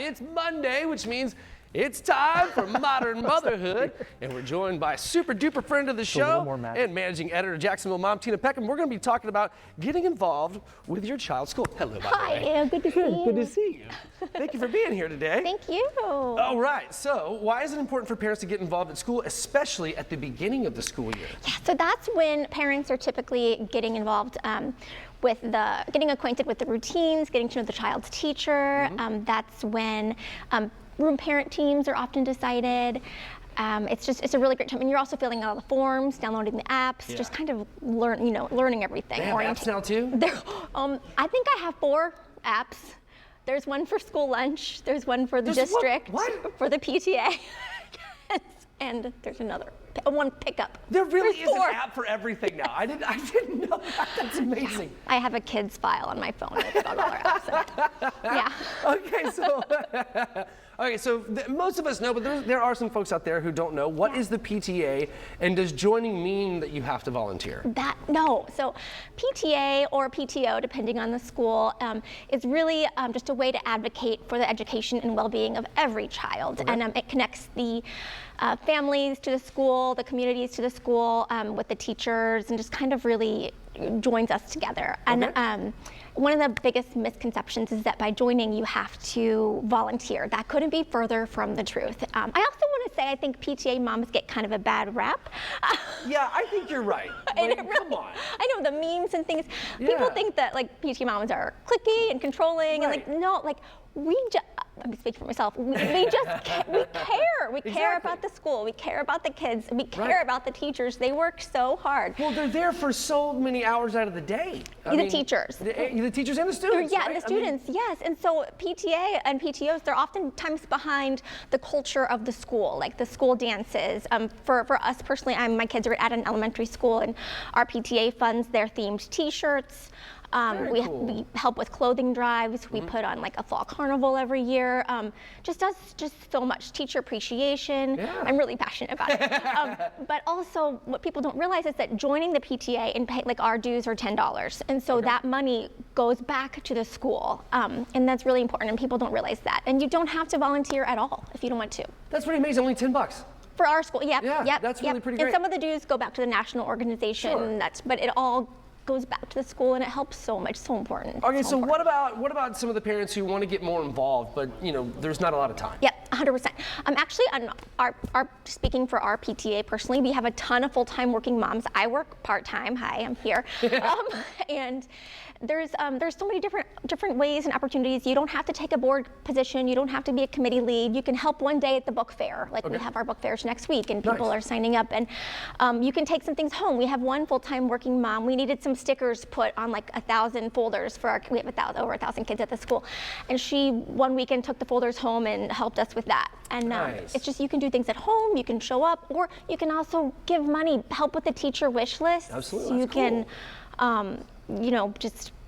It's Monday, which means it's time for Modern Motherhood, and we're joined by a super duper friend of the show and managing editor Jacksonville Mom, Tina Peckham. We're going to be talking about getting involved with your child's school. Hello, by the way. Hi, good to see you. Good to see you. Thank you for being here today. Thank you. All right, so why is it important for parents to get involved at school, especially at the beginning of the school year? Yeah, so that's when parents are typically getting involved with getting acquainted with the routines, getting to know the child's teacher. That's when room parent teams are often decided. It's a really great time, and you're also filling out all the forms, downloading the apps, just kind of learning everything. They have apps now too? I think I have 4 apps. There's one for school lunch. There's one for the district. What? For the PTA. And there's one pickup. There really is an app for everything now. I didn't know that. That's amazing. I have a kids file on my phone. It's got all our apps. Yeah. Okay, so most of us know, but there are some folks out there who don't know. What is the PTA, and does joining mean that you have to volunteer? No. So PTA or PTO, depending on the school, is really just a way to advocate for the education and well-being of every child. Okay. And it connects the families to the school, the communities to the school, with the teachers, and just kind of really joins us together. Okay. And one of the biggest misconceptions is that by joining you have to volunteer. That couldn't be further from the truth. I also want to say I think PTA moms get kind of a bad rap. Yeah, I think you're right. Really, come on. I know the memes and things. People think that like PTA moms are cliquey and controlling, and no, I'm speaking for myself. We care. We care about the school. We care about the kids. We care about the teachers. They work so hard. Well, they're there for so many hours out of the day. The teachers. The teachers and the students. Yeah, the students, yes. And so PTA and PTOs, they're oftentimes behind the culture of the school, like the school dances. For us personally, my kids are at an elementary school, and our PTA funds their themed T-shirts. We help with clothing drives. We put on like a fall carnival every year. Just so much teacher appreciation. Yeah. I'm really passionate about it. But also, what people don't realize is that joining the PTA and pay, like our dues are $10, and so that money goes back to the school, and that's really important. And people don't realize that. And you don't have to volunteer at all if you don't want to. That's pretty amazing. Only $10. For our school, yep. That's really pretty great. And some of the dues go back to the national organization. But it all goes back to the school, and it helps so much. So important. Okay, so what about some of the parents who want to get more involved, but there's not a lot of time? Yep, 100%. Actually, on our speaking for our PTA personally, we have a ton of full-time working moms. I work part-time. Hi, I'm here. And there's so many different ways and opportunities. You don't have to take a board position. You don't have to be a committee lead. You can help one day at the book fair. We have our book fairs next week, and people are signing up. And you can take some things home. We have one full-time working mom. We needed some stickers put on like 1,000 folders for we have over 1,000 kids at the school, and she one weekend took the folders home and helped us with that. And it's just, you can do things at home. You can show up, or you can also give money, help with the teacher wish list. Absolutely, so you can.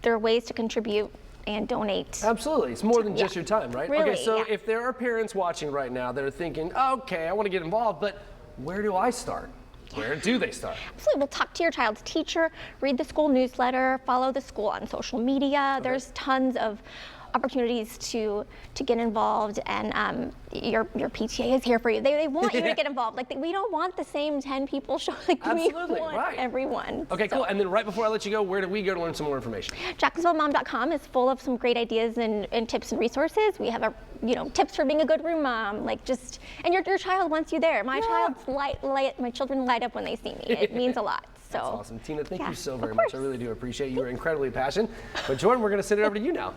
There are ways to contribute and donate. Absolutely. It's more than just your time, right? Really, okay, so if there are parents watching right now that are thinking, okay, I want to get involved, but where do I start? Where do they start? Absolutely. We'll talk to your child's teacher, read the school newsletter, follow the school on social media. There's tons of opportunities to get involved, and your PTA is here for you. They want you to get involved. We don't want the same 10 people showing. Absolutely, we want everyone. Okay, cool. And then right before I let you go, where do we go to learn some more information? JacksonvilleMom.com is full of some great ideas and tips and resources. We have tips for being a good room mom, and your child wants you there. My children light up when they see me. It means a lot. So. That's awesome. Tina, thank you so very much. I really do appreciate it. You are incredibly passionate. But Jordan, we're going to send it over to you now.